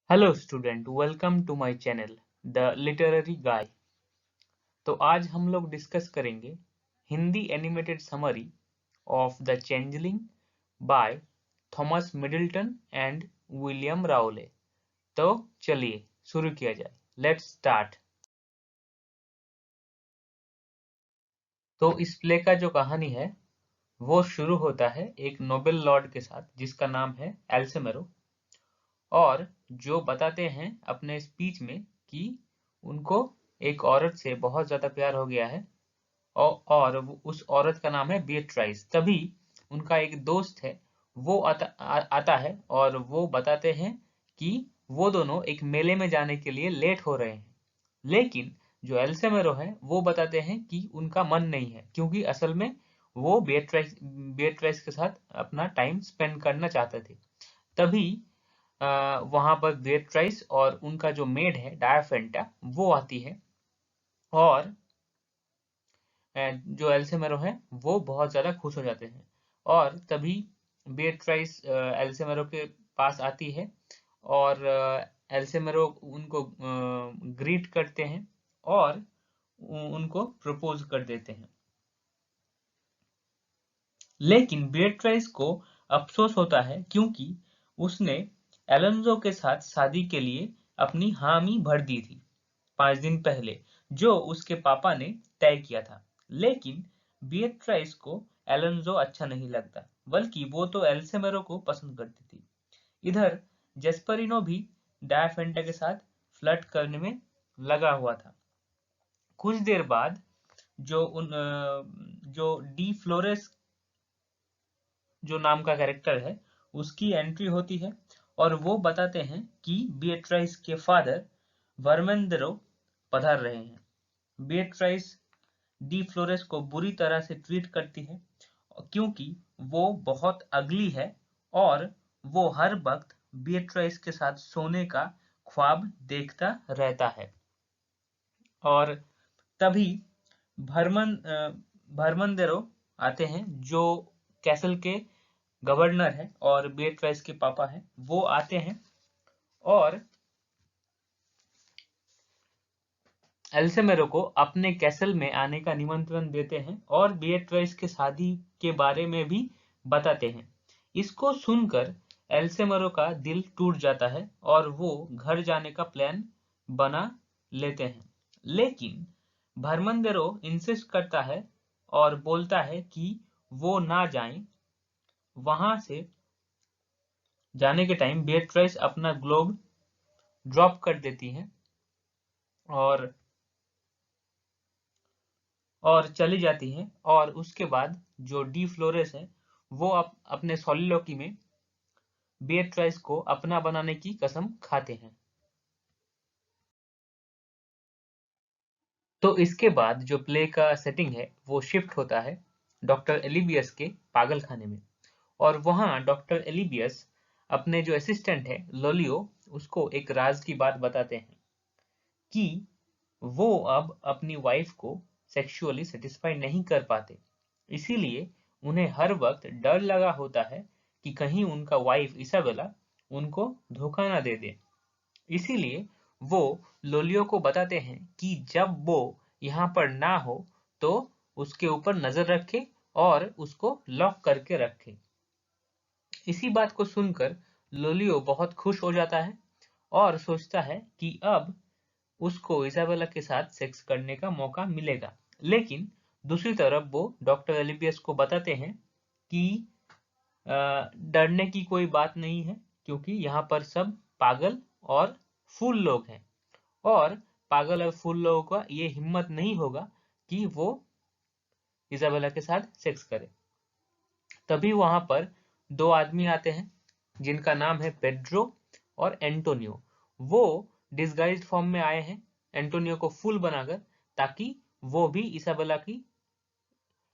Hello student, welcome to my channel the literary guy. तो आज हम लोग डिस्कस करेंगे Hindi animated summary of the changeling by Thomas Middleton and William Rowley. तो चलिए शुरू किया जाए। Let's start. तो इस प्ले का जो कहानी है वो शुरू होता है एक नोबेल लॉर्ड के साथ जिसका नाम है एल्सेमेरो, और जो बताते हैं अपने स्पीच में कि उनको एक औरत से बहुत ज्यादा प्यार हो गया है और उस औरत का नाम है बियट्राइस। तभी उनका एक दोस्त है वो आता है और वो बताते हैं कि वो दोनों एक मेले में जाने के लिए लेट हो रहे हैं। लेकिन जो एल्सेमेरो है वो बताते हैं कि उनका मन नहीं है, क्योंकि असल में वो बियट्राइस के साथ अपना टाइम स्पेंड करना चाहते थे। तभी वहां पर बेट्राइस और उनका जो मेड है डायाफेंटा वो आती है, और जो एल्सेमेरो है वो बहुत ज्यादा खुश हो जाते हैं। और तभी बेट्राइस एल्सेमेरो के पास आती है और एल्सेमेरो उनको ग्रीट करते हैं और उनको प्रपोज कर देते हैं। लेकिन बेट्राइस को अफसोस होता है क्योंकि उसने एलोन्जो के साथ शादी के लिए अपनी हामी भर दी थी 5 दिन पहले, जो उसके पापा ने तय किया था। लेकिन बियट्राइस को एलोन्जो अच्छा नहीं लगता, बल्कि वो तो एल्सेमेरो को पसंद करती थी। इधर जेस्परिनो भी डायाफेंटा के साथ फ्लर्ट करने में लगा हुआ था। कुछ देर बाद जो डी फ्लोरेस जो नाम का कैरेक्टर है उसकी एंट्री होती है, और वो बताते हैं कि बियट्राइस के फादर वर्मेंदरो पधार रहे हैं। बियट्राइस डी फ्लोरेस को बुरी तरह से ट्रीट करती है क्योंकि वो बहुत अगली है और वो हर वक्त बियट्राइस के साथ सोने का ख्वाब देखता रहता है। और तभी भरमंदेरो आते हैं जो कैसल के गवर्नर है और बियट्राइस के पापा हैं। वो आते हैं और एल्सेमेरो को अपने कैसल में आने का निमंत्रण देते हैं और बियट्राइस के शादी के बारे में भी बताते हैं। इसको सुनकर एल्सेमेरो का दिल टूट जाता है और वो घर जाने का प्लान बना लेते हैं। लेकिन भरमंदेरो इंसिस्ट करता है और बोलता है कि वो ना जाएं। वहां से जाने के टाइम बियट्राइस अपना ग्लोब ड्रॉप कर देती हैं और चली जाती हैं। और उसके बाद जो डी फ्लोरेस है वो अपने सॉलिलोकी में बियट्राइस को अपना बनाने की कसम खाते हैं। तो इसके बाद जो प्ले का सेटिंग है वो शिफ्ट होता है डॉक्टर एलिबियस के पागल खाने में, और वहां डॉक्टर एलिबियस अपने जो असिस्टेंट है लोलियो उसको एक राज की बात बताते हैं कि वो अब अपनी वाइफ को सेक्सुअली सेटिस्फाई नहीं कर पाते। इसीलिए उन्हें हर वक्त डर लगा होता है कि कहीं उनका वाइफ इसाबेला उनको धोखा ना दे दे। इसीलिए वो लोलियो को बताते हैं कि जब वो यहाँ पर ना हो तो उसके ऊपर नजर रखे और उसको लॉक करके रखे। इसी बात को सुनकर लोलियो बहुत खुश हो जाता है और सोचता है कि अब उसको इसाबेला के साथ सेक्स करने का मौका मिलेगा। लेकिन दूसरी तरफ वो डॉक्टर एलिबियस को बताते हैं कि डरने की कोई बात नहीं है, क्योंकि यहाँ पर सब पागल और फूल लोग हैं, और पागल और फूल लोगों का ये हिम्मत नहीं होगा कि वो इजाबेला के साथ सेक्स करे। तभी वहां पर दो आदमी आते हैं जिनका नाम है पेड्रो और एंटोनियो। वो डिस्गाइज्ड फॉर्म में आए हैं एंटोनियो को फूल बनाकर, ताकि वो भी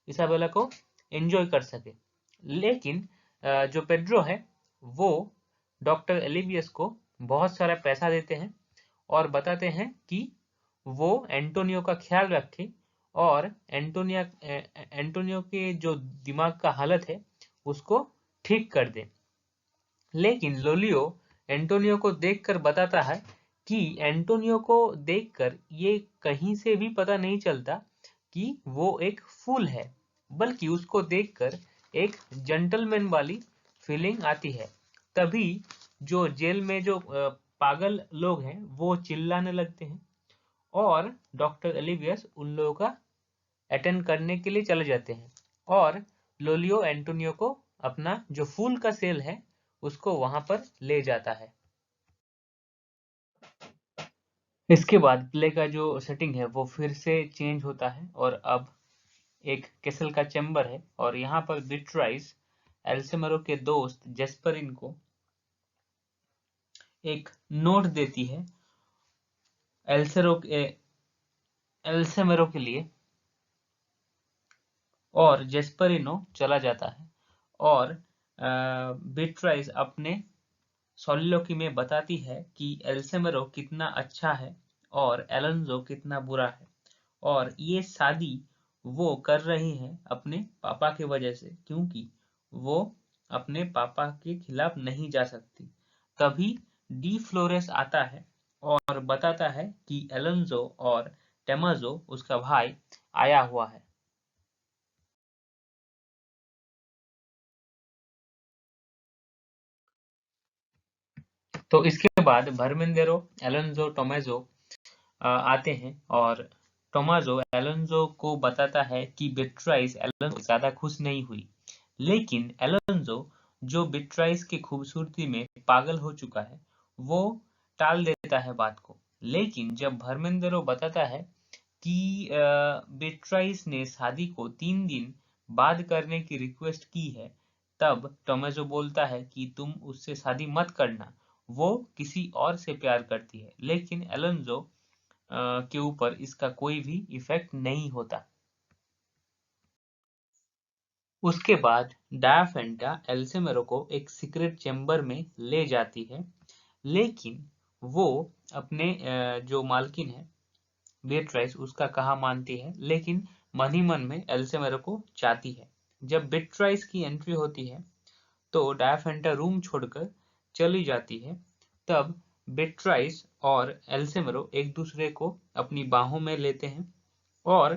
इसाबेला को एंजॉय कर सके। लेकिन जो पेड्रो है वो डॉक्टर एलिबियस को बहुत सारा पैसा देते हैं और बताते हैं कि वो एंटोनियो का ख्याल रखे और एंटोनियो के जो दिमाग का हालत है उसको ठीक कर दे। लेकिन लोलियो एंटोनियो को देखकर बताता है कि एंटोनियो को देखकर ये कहीं से भी पता नहीं चलता कि वो एक फूल है, बल्कि उसको देखकर एक जेंटलमैन वाली फीलिंग आती है। तभी जो जेल में जो पागल लोग हैं वो चिल्लाने लगते हैं और डॉक्टर एलिवियस उन लोगों का अटेंड करने के लिए चले जाते हैं और लोलियो एंटोनियो को अपना जो फूल का सेल है उसको वहां पर ले जाता है। इसके बाद प्ले का जो सेटिंग है वो फिर से चेंज होता है और अब एक कैसल का चैम्बर है और यहाँ पर बिट्राइस एल्सेमरो के दोस्त जेस्परिन को एक नोट देती है एल्सेमरो के लिए और जेस्परिनो चला जाता है और बिट्राइस अपने सॉलिलोकी में बताती है कि एल्सेमरो कितना अच्छा है और एलोंजो कितना बुरा है और ये शादी वो कर रही है अपने पापा की वजह से, क्योंकि वो अपने पापा के खिलाफ नहीं जा सकती। तभी डी फ्लोरेस आता है और बताता है कि एलोंजो और टेमाजो उसका भाई आया हुआ है। तो इसके बाद भर्मेंदेरो, एलोंजो, टोमेजो आते हैं और टोमाजो एलोंजो को बताता है कि बिट्राइस एलोंजो से ज्यादा खुश नहीं हुई, लेकिन एलोंजो जो बिट्राइस की खूबसूरती में पागल हो चुका है वो टाल देता है बात को। लेकिन जब भर्मेंदेरो बताता है कि बिट्राइस ने शादी को 3 दिन बाद करने की रिक्वेस्ट की है, तब टोमेजो बोलता है कि तुम उससे शादी मत करना, वो किसी और से प्यार करती है। लेकिन एलोंजो के ऊपर इसका कोई भी इफेक्ट नहीं होता। उसके बाद डायाफेंटा एल्सेमेरो को एक सीक्रेट चेम्बर में ले जाती है, लेकिन वो अपने जो मालकिन है बेट्राइस उसका कहा मानती है, लेकिन मन ही मन में एल्सेमेरो को चाहती है। जब बेट्राइस की एंट्री होती है तो डायाफेंटा रूम छोड़कर चली जाती है। तब बेट्राइस और एल्सेमेरो एक दूसरे को अपनी बाहों में लेते हैं और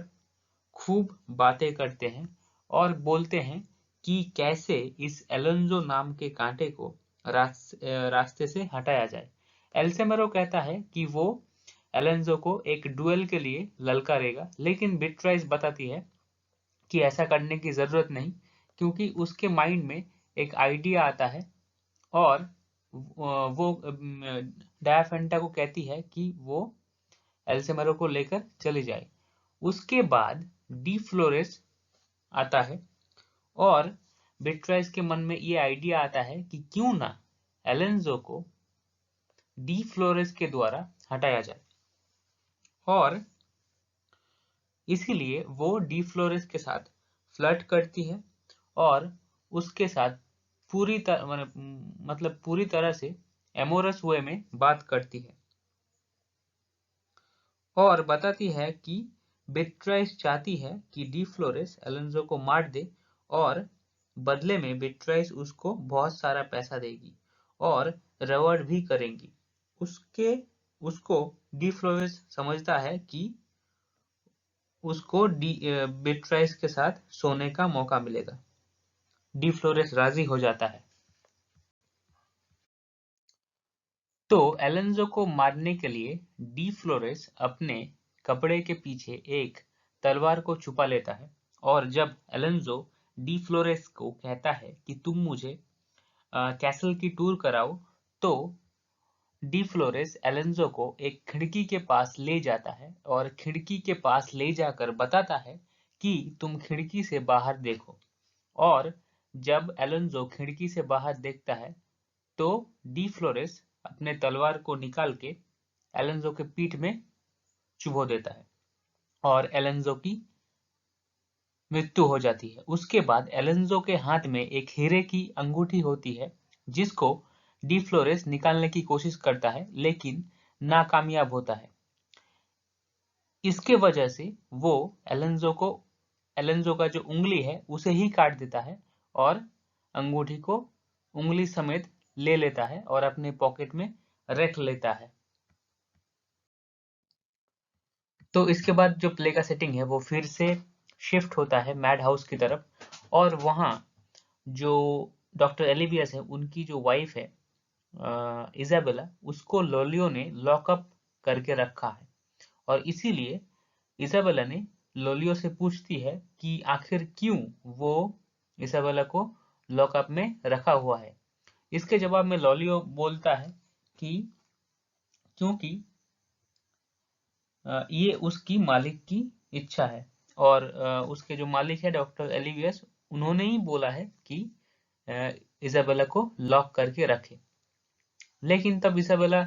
खूब बातें करते हैं और बोलते हैं कि कैसे इस एलोंजो नाम के कांटे को रास्ते से हटाया जाए। एल्सेमेरो कहता है कि वो एलोंजो को एक डुएल के लिए ललकारेगा, लेकिन बेट्राइस बताती है कि ऐसा करने की जरूरत नहीं, क्योंकि उसके माइंड में एक आइडिया आता है और वो डायाफेंटा को कहती है कि वो एल्सेमेरो को लेकर चली जाए। उसके बाद डी फ्लोरेस आता है और बेट्राइस के मन में ये आइडिया आता है कि क्यों ना एलेंजो को डी फ्लोरेस के द्वारा हटाया जाए और इसीलिए वो डी फ्लोरेस के साथ फ्लर्ट करती है और उसके साथ पूरी तरह से एमोरस वे में बात करती है और बताती है कि बेट्राइस चाहती है कि डी फ्लोरेस एलोंजो को मार दे और बदले में बेट्राइस उसको बहुत सारा पैसा देगी और रिवॉर्ड भी करेंगी। उसको डी फ्लोरेस समझता है कि उसको बेट्राइस के साथ सोने का मौका मिलेगा। डी फ्लोरेस राजी हो जाता है। तो एलोंजो को मारने के लिए डी फ्लोरेस अपने कपड़े के पीछे एक तलवार को छुपा लेता है और जब एलोंजो डी फ्लोरेस को कहता है कि तुम मुझे कैसल की टूर कराओ, तो डी फ्लोरेस एलोंजो को एक खिड़की के पास ले जाता है और खिड़की के पास ले जाकर बताता है कि तुम खिड़की से बाहर देखो। और जब एलोंजो खिड़की से बाहर देखता है तो डी फ्लोरेस अपने तलवार को निकाल के एलोंजो के पीठ में चुभो देता है और एलोंजो की मृत्यु हो जाती है। उसके बाद एलोंजो के हाथ में एक हीरे की अंगूठी होती है जिसको डी फ्लोरेस निकालने की कोशिश करता है, लेकिन नाकामयाब होता है। इसके वजह से वो एलोंजो का जो उंगली है उसे ही काट देता है और अंगूठी को उंगली समेत ले लेता है और अपने पॉकेट में रख लेता है। तो इसके बाद जो प्ले का सेटिंग है वो फिर से शिफ्ट होता है मैड हाउस की तरफ, और वहाँ जो डॉक्टर एलिबियस है उनकी जो वाइफ है इजाबेला, उसको लोलियो ने लॉकअप करके रखा है। और इसीलिए इजाबेला ने लोलियो से पूछती है कि आखिर क्यों वो इजाबेला को लॉकअप में रखा हुआ है। इसके जवाब में लोलियो बोलता है कि क्योंकि ये उसकी मालिक की इच्छा है, और उसके जो मालिक है डॉक्टर एलिवियस, उन्होंने ही बोला है कि इजाबेला को लॉक करके रखे। लेकिन तब इजाबेला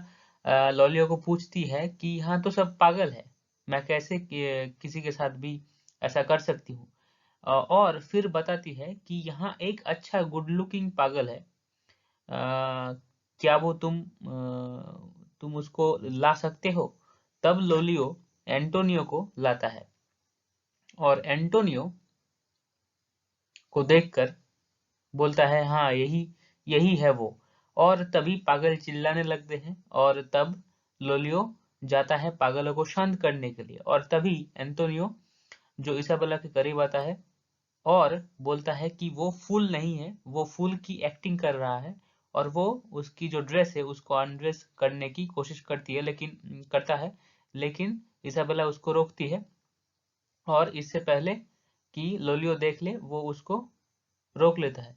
लोलियो को पूछती है कि यहाँ तो सब पागल है, मैं कैसे किसी के साथ भी ऐसा कर सकती हूँ। और फिर बताती है कि यहाँ एक अच्छा गुड लुकिंग पागल है, क्या वो तुम उसको ला सकते हो। तब लोलियो एंटोनियो को लाता है, और एंटोनियो को देखकर बोलता है हाँ यही यही है वो। और तभी पागल चिल्लाने लगते हैं, और तब लोलियो जाता है पागलों को शांत करने के लिए। और तभी एंटोनियो जो इसाबेला के करीब आता है और बोलता है कि वो फूल नहीं है, वो फूल की एक्टिंग कर रहा है, और वो उसकी जो ड्रेस है उसको अनड्रेस करने की कोशिश करता है, लेकिन इसाबेला उसको रोकती है, और इससे पहले कि लोलियो देख ले वो उसको रोक लेता है।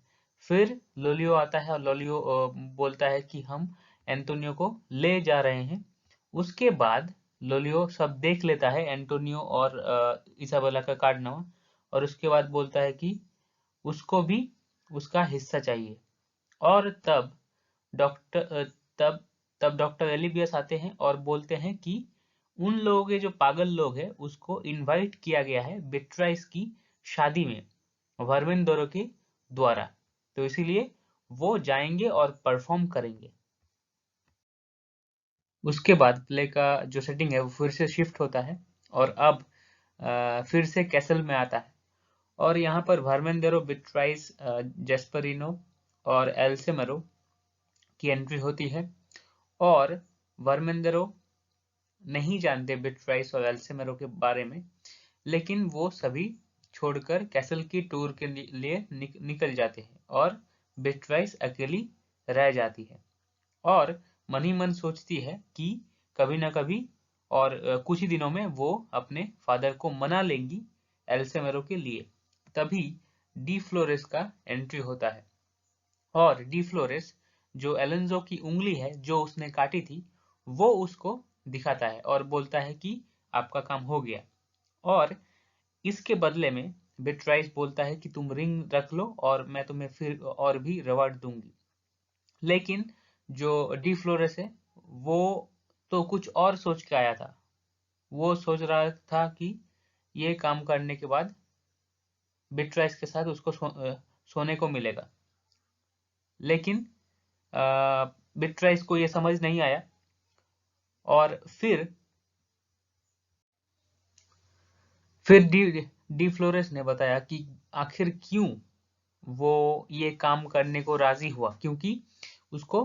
फिर लोलियो आता है और लोलियो बोलता है कि हम एंटोनियो को ले जा रहे हैं। उसके बाद लोलियो सब देख लेता है, एंटोनियो और इसाबेला का कारनामा, और उसके बाद बोलता है कि उसको भी उसका हिस्सा चाहिए। और डॉक्टर अ, तब तब डॉक्टर एलिबियस आते हैं और बोलते हैं कि उन लोगों के जो पागल लोग हैं उसको इनवाइट किया गया है बेट्राइस की शादी में वर्मेंदोरो के द्वारा, तो इसीलिए वो जाएंगे और परफॉर्म करेंगे। उसके बाद प्ले का जो सेटिंग है वो फिर से शिफ्ट होता है, और अब फिर से कैसल में आता है। और यहाँ पर वर्मेंदेरो, बिट्राइस, जेस्परिनो और एल्सेमरो की एंट्री होती है। और वर्मेंदेरो नहीं जानते बिट्राइस और एल्सेमरो के बारे में, लेकिन वो सभी छोड़कर कैसल की टूर के लिए निकल जाते हैं, और बिट्राइस अकेली रह जाती है, और मन ही मन सोचती है कि कभी ना कभी और कुछ ही दिनों में वो अपने फादर को मना लेंगी एल्सेमेरो के लिए। तभी डी फ्लोरेस का एंट्री होता है, और डी फ्लोरेस जो एलेंजो की उंगली है जो उसने काटी थी वो उसको दिखाता है और बोलता है कि आपका काम हो गया। और इसके बदले में बिट्राइस बोलता है कि तुम रिंग रख लो और मैं तुम्हें फिर और भी रिवॉर्ड दूंगी। लेकिन जो डी फ्लोरेस है वो तो कुछ और सोच के आया था। वो सोच रहा था कि ये काम करने के बाद बिट्राइस के साथ उसको सोने को मिलेगा। लेकिन बिट्राइस को ये समझ नहीं आया, और फिर डी फ्लोरेस ने बताया कि आखिर क्यों वो ये काम करने को राजी हुआ, क्योंकि उसको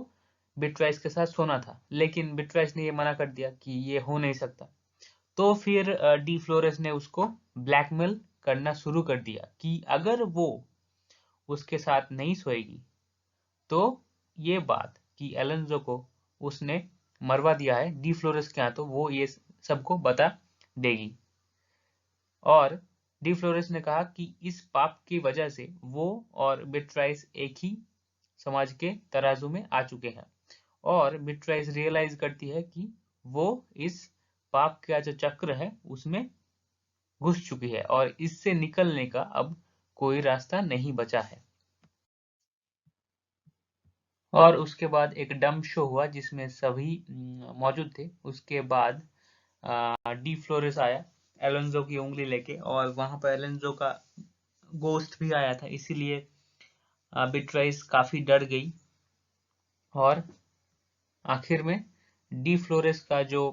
बिट्राइस के साथ सोना था। लेकिन बिट्राइस ने ये मना कर दिया कि ये हो नहीं सकता। तो फिर डी फ्लोरेस ने उसको ब्लैकमेल करना शुरू कर दिया कि अगर वो उसके साथ नहीं सोएगी तो ये बात कि एलेंजो को उसने मरवा दिया है डी फ्लोरेस के हाथों, वो ये सबको बता देगी। और डी फ्लोरेस ने कहा कि इस पाप की वजह से वो और बिट्राइस एक ही समाज के तराजू में आ चुके हैं, और बिट्राइस रियलाइज करती है कि वो इस पाप का जो चक्र है उसमें घुस चुकी है, और इससे निकलने का अब कोई रास्ता नहीं बचा है। और उसके बाद एक डम शो हुआ जिसमें सभी मौजूद थे। उसके बाद डी फ्लोरेस आया एलोंजो की उंगली लेके, और वहां पर एलोंजो का गोस्ट भी आया था, इसीलिए बिट्राइस काफी डर गई। और आखिर में डी फ्लोरेस का जो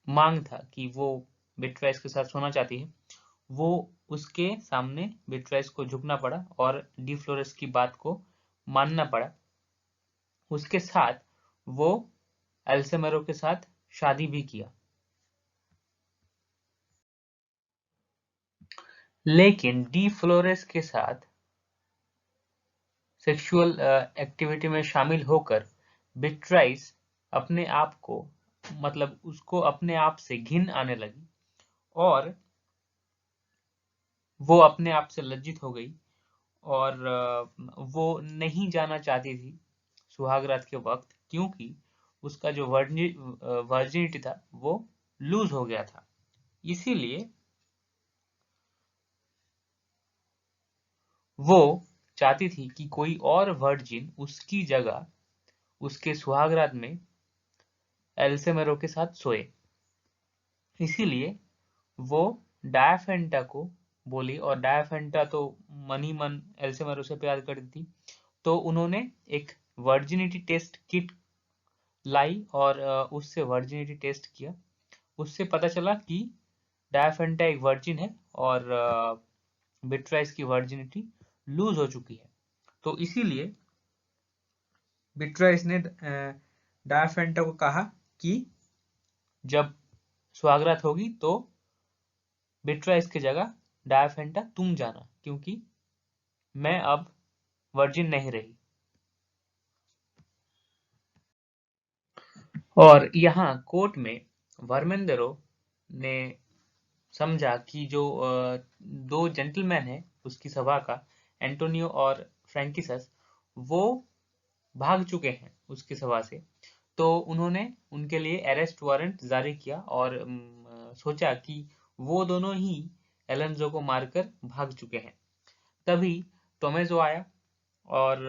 मांग था कि वो बिट्राइस के साथ सोना चाहती है, वो उसके सामने बिट्राइस को झुकना पड़ा और डी फ्लोरेस की बात को मानना पड़ा। उसके साथ वो एल्सेमेरो के साथ शादी भी किया। लेकिन डी फ्लोरेस के साथ सेक्सुअल एक्टिविटी में शामिल होकर बिट्राइस अपने आप को, मतलब उसको अपने आप से घिन आने लगी और वो अपने आप से लज्जित हो गई और वो नहीं जाना चाहती थी सुहागरात के वक्त, क्योंकि उसका जो वर्जिनिटी था वो लूज हो गया था। इसीलिए वो चाहती थी कि कोई और वर्जिन उसकी जगह उसके सुहागरात में एल्सेमेरो के साथ सोए। इसीलिए वो डायाफेंटा को बोली, और डायाफेंटा तो मन ही मन एल्सेमेरो से प्यार करती थी, तो उन्होंने एक वर्जिनिटी टेस्ट किट लाई और उससे वर्जिनिटी टेस्ट किया। उससे पता चला कि डायाफेंटा एक वर्जिन है और बिट्राइस की वर्जिनिटी लूज हो चुकी है। तो इसीलिए बिट्राइस ने डायाफेंटा को कहा कि जब सुहागरात होगी तो बिट्राइस की जगह डायाफेंटा तुम जाना, क्योंकि मैं अब वर्जिन नहीं रही। और यहाँ कोर्ट में वर्मेंदरो ने समझा कि जो दो जेंटलमैन है उसकी सभा का, एंटोनियो और फ्रैंकिसस, वो भाग चुके हैं उसकी सभा से, तो उन्होंने उनके लिए अरेस्ट वारंट जारी किया और सोचा कि वो दोनों ही एलेंजो को मारकर भाग चुके हैं। तभी टोमेजो आया और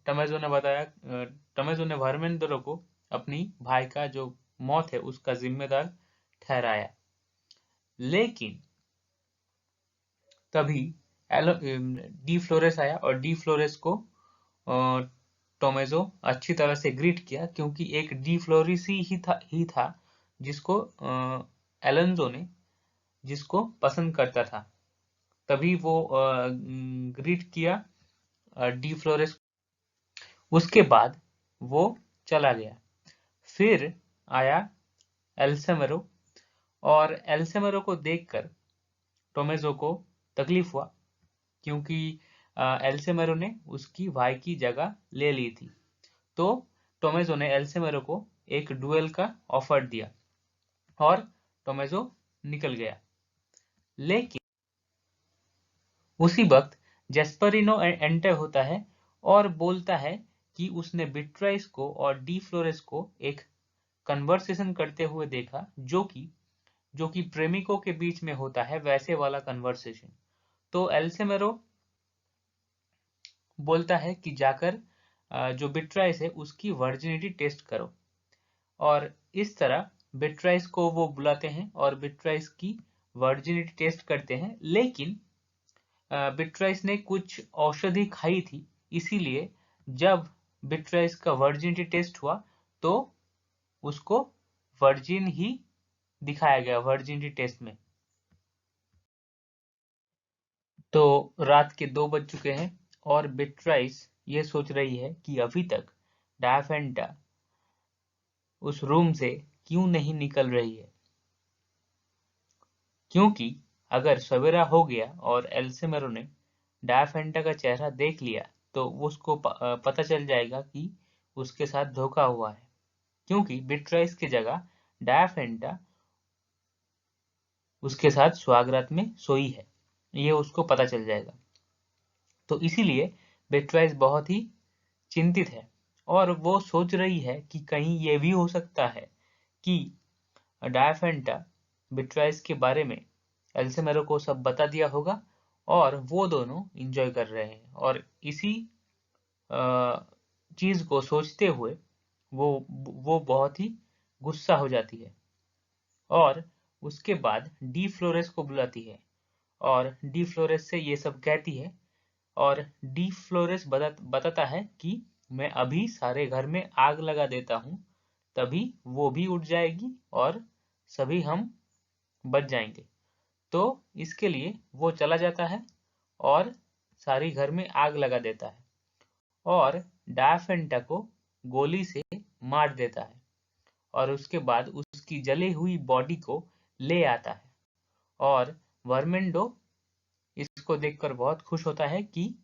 टोमेजो ने वर्मेंदरो को अपनी भाई का जो मौत है उसका जिम्मेदार ठहराया। लेकिन तभी डी फ्लोरेस आया और डी फ्लोरेस को टोमेजो अच्छी तरह से ग्रीट किया, क्योंकि एक डी फ्लोरेस ही था जिसको एलेंजो ने जिसको पसंद करता था। तभी वो ग्रीट किया डी फ्लोरेस। उसके बाद वो चला गया। फिर आया एल्सेमेरो, और एल्सेमेरो को देखकर टोमेजो को तकलीफ हुआ, क्योंकि एल्सेमेरो ने उसकी भाई की जगह ले ली थी। तो टोमेजो ने एल्सेमेरो को एक डुएल का ऑफर दिया और टोमेजो निकल गया। लेकिन उसी वक्त जेस्परिनो एंटर होता है और बोलता है कि उसने बिट्राइस को और डी फ्लोरेस को एक कन्वर्सेशन करते हुए देखा, जो कि प्रेमिकों के बीच में होता है, वैसे वाला कन्वर्सेशन। तो एल्सेमेरो बोलता है कि जाकर जो बिट्राइस है उसकी वर्जिनिटी टेस्ट करो, और इस तरह बिट्राइस को वो बुलाते हैं और बिट्राइस की वर्जिनिटी टेस्ट करते हैं। लेकिन बिट्राइस ने कुछ औषधि खाई थी, इसीलिए जब बिट्राइस का वर्जिनिटी टेस्ट हुआ तो उसको वर्जिन ही दिखाया गया वर्जिनिटी टेस्ट में। तो रात के 2 बज चुके हैं और बिट्राइस ये सोच रही है कि अभी तक डायफेंटा उस रूम से क्यों नहीं निकल रही है, क्योंकि अगर सवेरा हो गया और एल्सेमेरो ने डायफेंटा का चेहरा देख लिया तो उसको पता चल जाएगा कि उसके साथ धोखा हुआ है, क्योंकि बिट्राइस की जगह डायफेंटा उसके साथ स्वागरात में सोई है, ये उसको पता चल जाएगा। तो इसीलिए बिट्राइस बहुत ही चिंतित है और वो सोच रही है कि कहीं ये भी हो सकता है कि डायफेंटा बिट्राइस के बारे में एल्सेमेरो को सब बता दिया होगा और वो दोनों एंजॉय कर रहे हैं। और इसी चीज को सोचते हुए वो बहुत ही गुस्सा हो जाती है और उसके बाद डी फ्लोरेस को बुलाती है और डी फ्लोरेस से ये सब कहती है, और डी फ्लोरेस बताता है कि मैं अभी सारे घर में आग लगा देता हूँ, तभी वो भी उठ जाएगी और सभी हम बच जाएंगे। तो इसके लिए वो चला जाता है और सारी घर में आग लगा देता है। और डायफेंटा को गोली से मार देता है और उसके बाद उसकी जली हुई बॉडी को ले आता है और वर्मिंडो इसको देखकर बहुत खुश होता है कि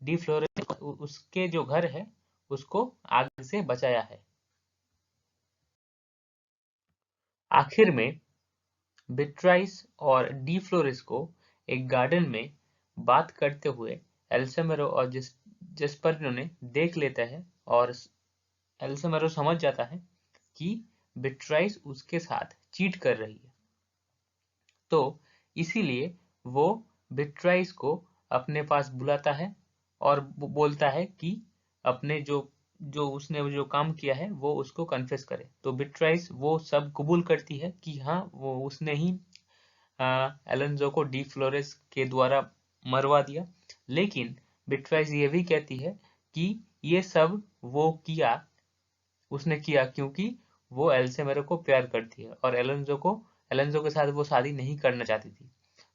डी फ्लोरेस उसके जो घर है उसको आग से बचाया है। आखिर में बिट्राइस और डी फ्लोरेस को एक गार्डन में बात करते हुए एल्सेमेरो और जेस्परिनो ने देख लेता है और एल्सेमेरो समझ जाता है कि बिट्राइस उसके साथ चीट कर रही है, तो इसीलिए वो बिट्राइस को अपने पास बुलाता है और बोलता है कि अपने जो जो उसने जो काम किया है वो उसको कन्फेस करे। तो बिट्राइस वो सब कबूल करती है कि हाँ वो उसने ही एलोंजो को डी फ्लोरेस के द्वारा मरवा दिया, लेकिन बिट्राइस ये भी कहती है कि ये सब वो उसने किया क्योंकि वो एल्सेमेरो को प्यार करती है और एलोंजो के साथ वो शादी नहीं करना चाहती थी।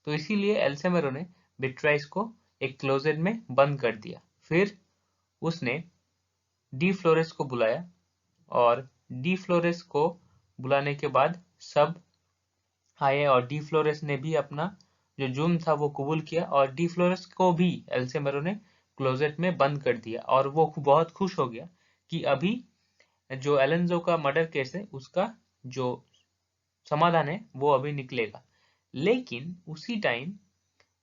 तो इसीलिए एल्सेमेरो ने बिट्राइस को एक क्लोजेट में बंद कर दिया। फिर उसने डी फ्लोरेस को बुलाया और डी फ्लोरेस को बुलाने के बाद सब आए और डी फ्लोरेस ने भी अपना जो जुर्म था वो कबूल किया और डी फ्लोरेस को भी एल्सेमेरो ने क्लोजेट में बंद कर दिया और वो बहुत खुश हो गया कि अभी जो एलोंजो का मर्डर केस है उसका जो समाधान है वो अभी निकलेगा। लेकिन उसी टाइम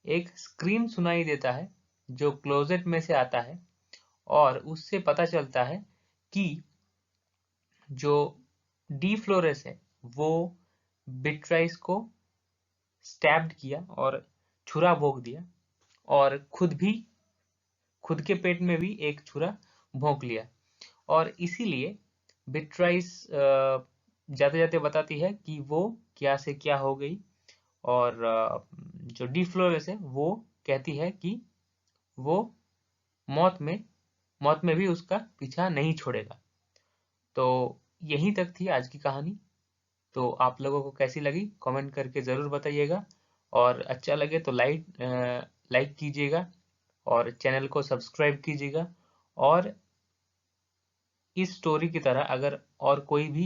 एक स्क्रीम सुनाई देता है जो क्लोजेट में से आता है और उससे पता चलता है कि जो डी फ्लोरेस है वो बिट्राइस को स्टैब्ड किया और छुरा भोंक दिया और खुद के पेट में भी एक छुरा भोंक लिया और इसीलिए बिट्राइस जाते जाते बताती है कि वो क्या से क्या हो गई और जो डी फ्लोरेस है वो कहती है कि वो मौत में भी उसका पीछा नहीं छोड़ेगा। तो यहीं तक थी आज की कहानी। तो आप लोगों को कैसी लगी कमेंट करके ज़रूर बताइएगा और अच्छा लगे तो लाइक कीजिएगा और चैनल को सब्सक्राइब कीजिएगा और इस स्टोरी की तरह अगर और कोई भी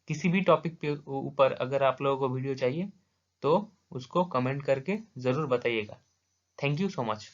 किसी भी टॉपिक पे ऊपर अगर आप लोगों को वीडियो चाहिए तो उसको कमेंट करके ज़रूर बताइएगा। Thank you so much.